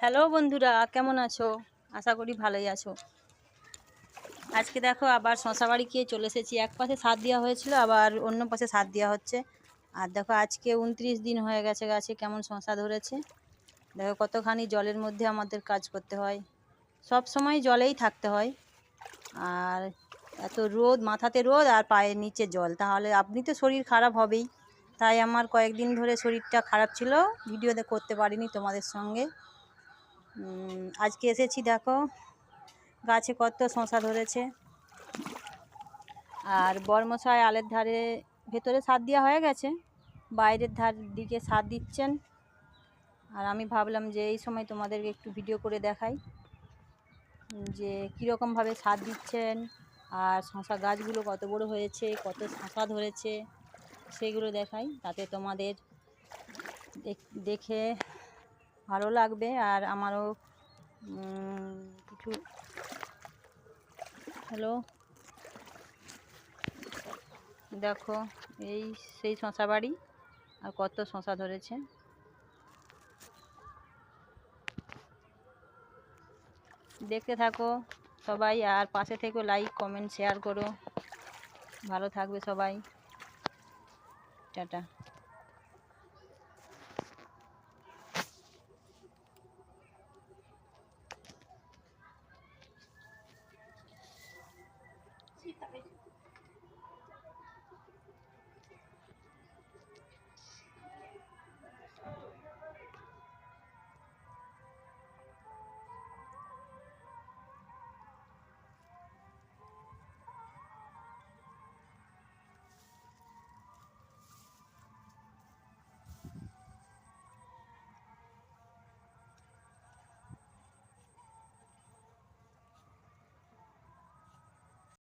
Hello বন্ধুরা, কেমন আছো? আশা করি ভালোই আছো। আজকে দেখো আবার শশা বাড়ি গিয়ে চলে এসেছি। এক পাশে সার দেওয়া হয়েছিল, আবার অন্য পাশে সার দেওয়া হচ্ছে। আর দেখো আজকে 29 দিন হয়ে গেছে গাছে কেমন শশা ধরেছে। দেখো কতখানি জলের মধ্যে আমাদের কাজ করতে হয়, সব সময় জলেই থাকতে হয়। আর এত রোদ, মাথাতে রোদ আর পায়ের নিচে জল, তাহলে আপনি তো শরীর খারাপ হবেই। তাই আমার কয়েকদিন ধরে শরীরটা খারাপ ছিল, ভিডিওতে করতে পারিনি তোমাদের সঙ্গে। আজকে এসেছি, দেখো গাছে কত শশা ধরেছে। আর বরমশাই আলের ধারে ভেতরে সার দেওয়া হয়ে গেছে, বাইরের ধার দিকে সার দিচ্ছেন। আর আমি ভাবলাম যে এই সময় তোমাদেরকে একটু ভিডিও করে দেখাই যে কীরকমভাবে সার দিচ্ছেন, আর শশা গাছগুলো কত বড় হয়েছে, কত শশা ধরেছে সেগুলো দেখাই। তাতে তোমাদের দেখে ভালো লাগবে, আর আমারও কিছু। হ্যালো, দেখো এই সেই শশা বাড়ি, আর কত শশা ধরেছে। দেখতে থাকো সবাই, আর পাশে থেকে লাইক কমেন্ট শেয়ার করো। ভালো থাকবে সবাই, টাটা।